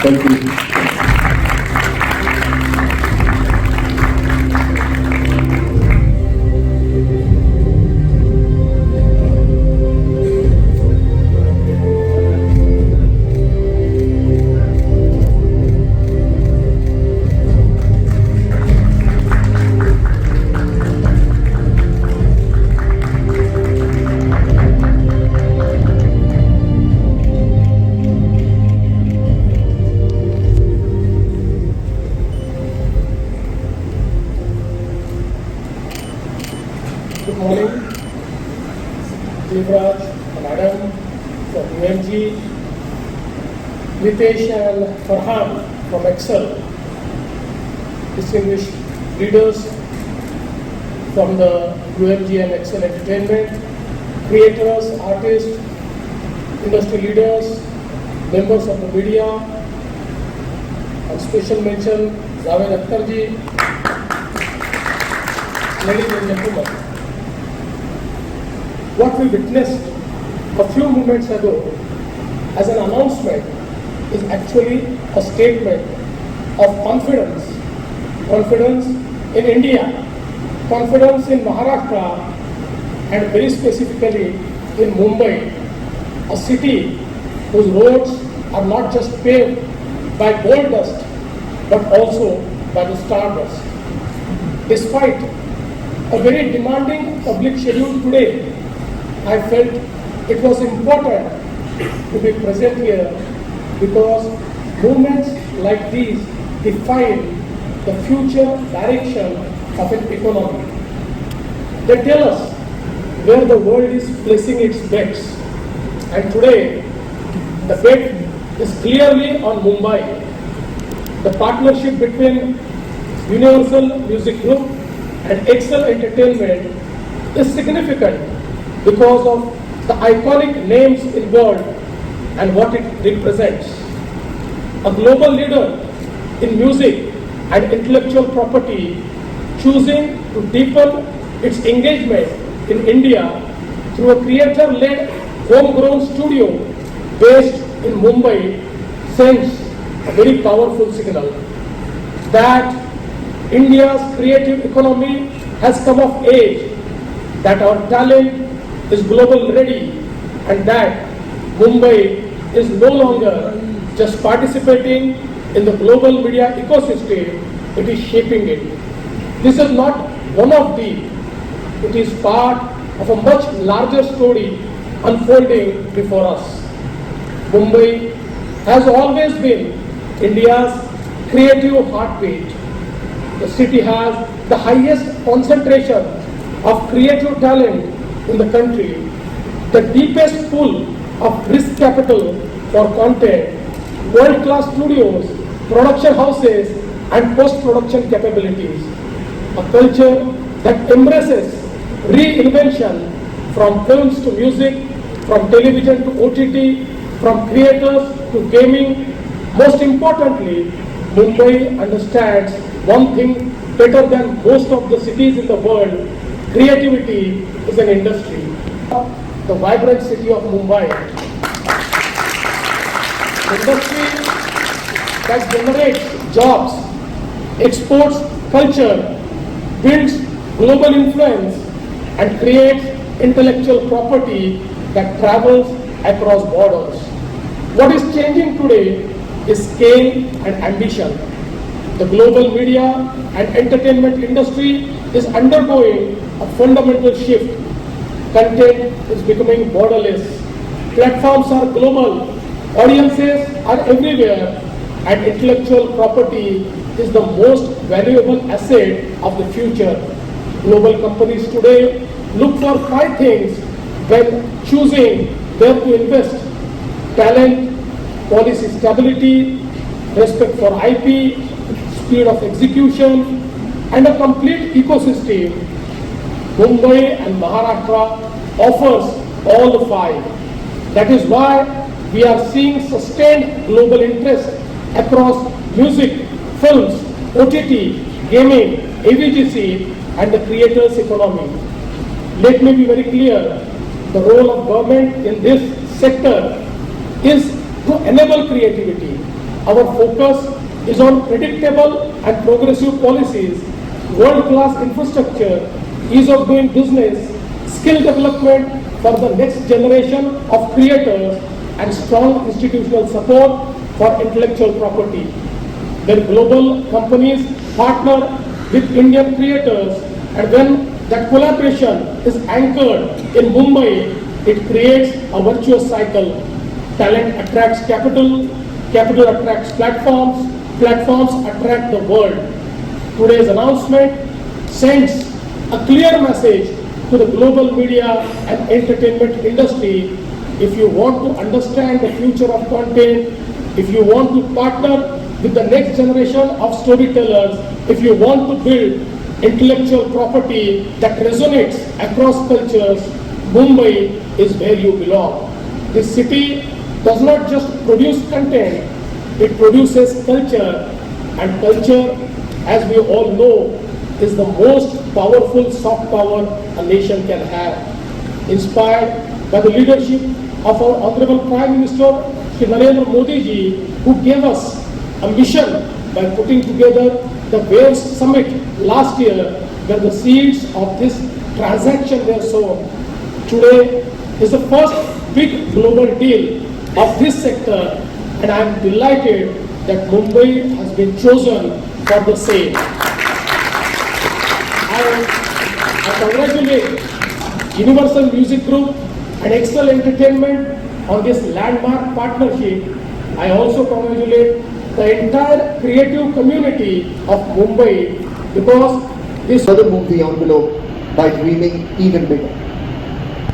Thank you. Good morning, Devraj, Madam from UMG, Ritesh and Farhan from Excel, distinguished leaders from the UMG and Excel Entertainment, creators, artists, industry leaders, members of the media, and special mention Akhtar ji, ladies and gentlemen. What we witnessed a few moments ago as an announcement is actually a statement of confidence. Confidence in India, confidence in Maharashtra, and very specifically in Mumbai, a city whose roads are not just paved by gold dust but also by the stardust. Despite a very demanding public schedule today, I felt it was important to be present here because movements like these define the future direction of an economy. They tell us where the world is placing its bets. And today, the bet is clearly on Mumbai. The partnership between Universal Music Group and Excel Entertainment is significant because of the iconic names involved and what it represents. A global leader in music and intellectual property choosing to deepen its engagement in India through a creator-led homegrown studio based in Mumbai sends a very powerful signal that India's creative economy has come of age, that our talent is global ready, and that Mumbai is no longer just participating in the global media ecosystem, it is shaping it. This is not one of the, it is part of a much larger story unfolding before us. Mumbai has always been India's creative heartbeat. The city has the highest concentration of creative talent in the country, the deepest pool of risk capital for content, world-class studios, production houses, and post-production capabilities. A culture that embraces reinvention from films to music, from television to OTT, from creators to gaming. Most importantly, Mumbai understands one thing better than most of the cities in the world: creativity is an industry. The vibrant city of Mumbai, industry that generates jobs, exports culture, builds global influence, and creates intellectual property that travels across borders. What is changing today is scale and ambition. The global media and entertainment industry is undergoing a fundamental shift. Content is becoming borderless. Platforms are global. Audiences are everywhere. And intellectual property is the most valuable asset of the future. Global companies today look for 5 things when choosing where to invest: talent, policy stability, respect for IP, speed of execution, and a complete ecosystem. Mumbai and Maharashtra offers all the 5. That is why we are seeing sustained global interest across music, films, OTT, gaming, AVGC, and the creators economy. Let me be very clear, the role of government in this sector is to enable creativity, our focus is on predictable and progressive policies, world-class infrastructure, ease of doing business, skill development for the next generation of creators, and strong institutional support for intellectual property. When global companies partner with Indian creators and when that collaboration is anchored in Mumbai, it creates a virtuous cycle. Talent attracts capital, capital attracts platforms, platforms attract the world. Today's announcement sends a clear message to the global media and entertainment industry. If you want to understand the future of content, if you want to partner with the next generation of storytellers, if you want to build intellectual property that resonates across cultures, Mumbai is where you belong. This city does not just produce content, it produces culture, and culture, as we all know, is the most powerful soft power a nation can have. Inspired by the leadership of our Honorable Prime Minister, Shri Narendra Modi ji, who gave us a mission by putting together the Waves Summit last year, where the seeds of this transaction were sown. Today is the first big global deal of this sector, and I am delighted that Mumbai has been chosen for the same. I congratulate Universal Music Group and Excel Entertainment on this landmark partnership. I also congratulate the entire creative community of Mumbai because this Further move the envelope by dreaming even bigger.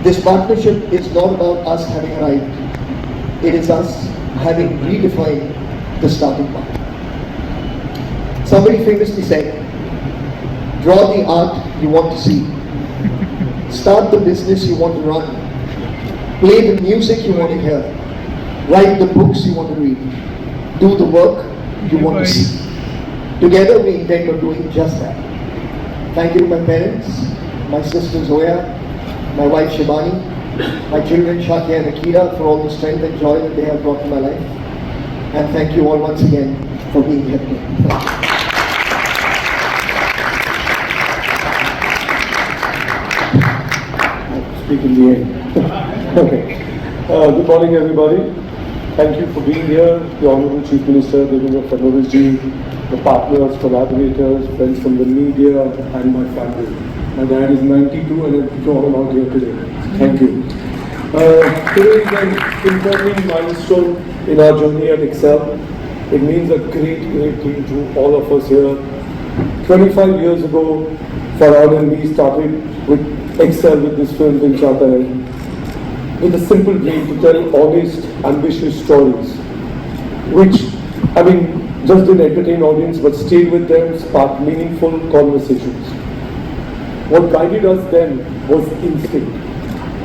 This partnership is not about us having arrived. It is us having redefined the starting point. Somebody famously said, draw the art you want to see. Start the business you want to run. Play the music you want to hear. Write the books you want to read. Do the work you want to see. Together we intend on doing just that. Thank you to my parents, my sister Zoya, my wife Shivani, my children Shakya and Akira for all the strength and joy that they have brought to my life. And thank you all once again for being here today. Speak in the end. Okay. Good morning, everybody. Thank you for being here. The Honorable Chief Minister, Devendra Fadnavis ji, the partners, collaborators, friends from the media, and my family. My dad is 92 and I'm all out here today. Thank you. Today is an important milestone in our journey at Excel. It means a great thing to all of us here. 25 years ago, Farhan and me started with Excel with this film Dil Chahta Hai, with a simple dream to tell honest, ambitious stories, which, just didn't entertain audience but stayed with them, sparked meaningful conversations. What guided us then was instinct.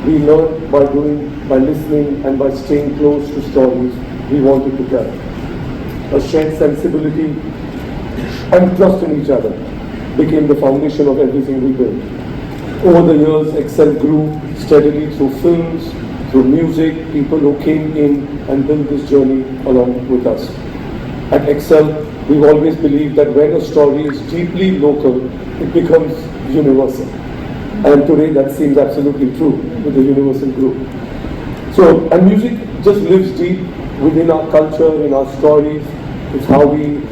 We learned by doing, by listening, and by staying close to stories we wanted to tell. A shared sensibility and trust in each other became the foundation of everything we built. Over the years, Excel grew steadily through films, through music, people who came in and built this journey along with us. At Excel, we've always believed that when a story is deeply local, it becomes universal. And today that seems absolutely true with the Universal Group. So, and music just lives deep within our culture, in our stories. It's how we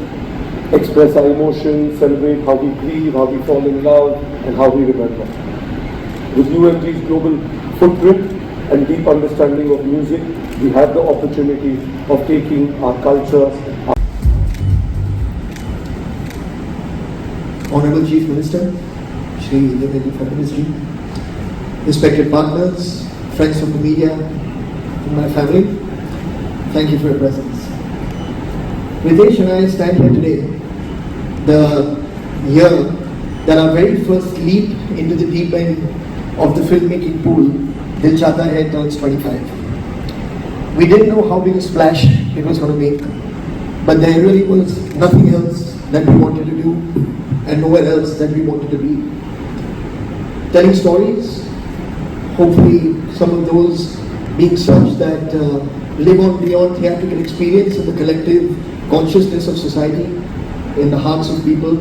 express our emotions, celebrate how we grieve, how we fall in love, and how we remember. With UMG's global footprint and deep understanding of music, we have the opportunity of taking our culture. Honorable Chief Minister, Shri Devendra Fadnavis ji, respected partners, friends from the media, and my family, thank you for your presence. Ritesh and I stand here today, the year that our very first leap into the deep end of the filmmaking pool, Dil Chahta Hai, turns 25. We didn't know how big a splash it was going to make, but there really was nothing else that we wanted to do and nowhere else that we wanted to be. Telling stories, hopefully some of those being such that live on beyond theatrical experience and the collective consciousness of society, in the hearts of people,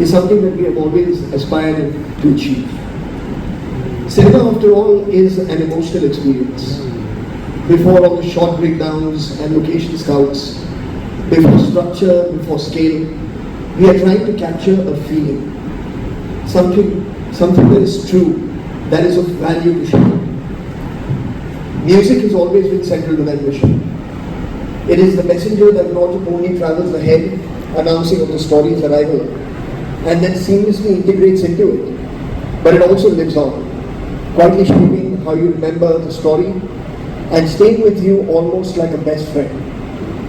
is something that we have always aspired to achieve. Cinema, after all, is an emotional experience. Before all the shot breakdowns and location scouts, before structure, before scale, we are trying to capture a feeling. Something that is true, that is of value to show. Music has always been central to that mission. It is the messenger that not only travels ahead, announcing of the story's arrival, and then seamlessly integrates into it, but it also lives on, quietly shaping how you remember the story and staying with you almost like a best friend,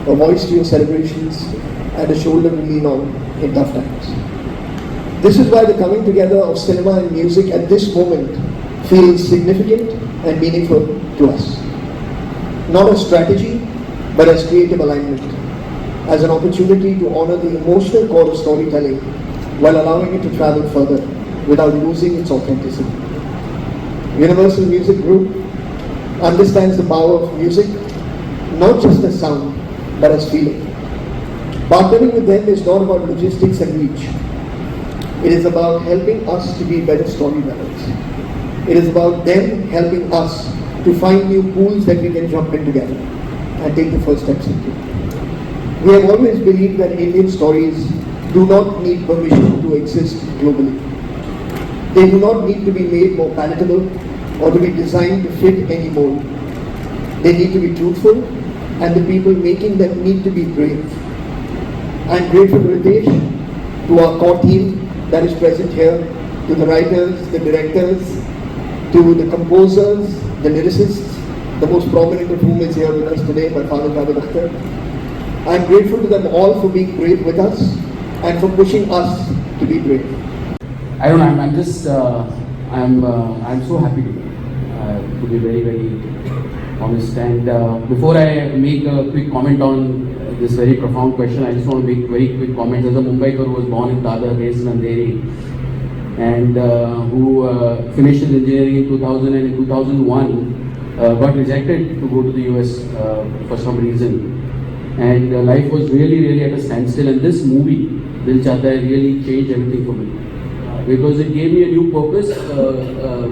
a voice to your celebrations and a shoulder to lean on in tough times. This is why the coming together of cinema and music at this moment feels significant and meaningful to us. Not as strategy, but as creative alignment, as an opportunity to honor the emotional core of storytelling while allowing it to travel further without losing its authenticity. Universal Music Group understands the power of music, not just as sound, but as feeling. Partnering with them is not about logistics and reach. It is about helping us to be better storytellers. It is about them helping us to find new pools that we can jump in together and take the first steps into. We have always believed that Indian stories do not need permission to exist globally. They do not need to be made more palatable or to be designed to fit any mold. They need to be truthful, and the people making them need to be brave. I am grateful to Ritesh, to our core team that is present here, to the writers, the directors, to the composers, the lyricists, the most prominent of whom is here with us today, my father, Akhtar. I am grateful to them all for being brave with us and for pushing us to be brave. I don't know. I'm so happy to be very, very honest. And before I make a quick comment on this very profound question, I just want to make very quick comments. As a Mumbaiker who was born in Dadar, raised in Andheri, and who finished his engineering in 2000 and in 2001 got rejected to go to the US for some reason. And life was really at a standstill. And this movie, Dil Chahta Hai, really changed everything for me. Because it gave me a new purpose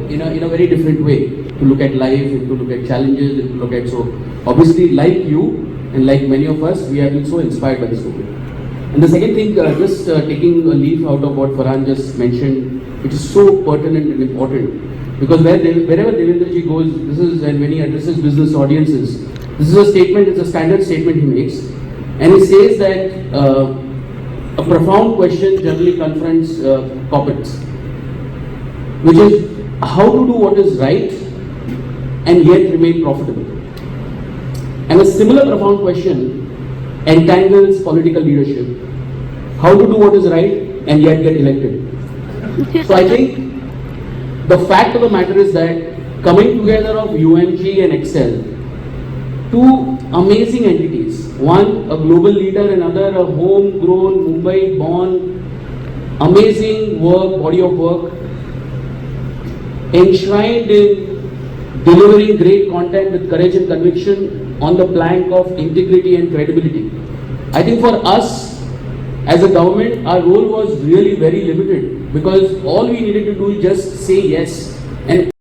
in a very different way to look at life, to look at challenges, to look at, so obviously like you and like many of us, we have been so inspired by this movie. And the second thing, just taking a leaf out of what Farhan just mentioned, which is so pertinent and important, because wherever Devendraji goes, this is, and when he addresses business audiences, this is a statement, it's a standard statement he makes, and he says that a profound question generally confronts corporates, which is how to do what is right and yet remain profitable. And a similar profound question entangles political leadership. How to do what is right and yet get elected. So I think the fact of the matter is that coming together of UMG and Excel, two amazing entities, one a global leader, another a homegrown, Mumbai-born, amazing work, body of work, enshrined in delivering great content with courage and conviction on the plank of integrity and credibility. I think for us, as a government, our role was really very limited, because all we needed to do is just say yes. And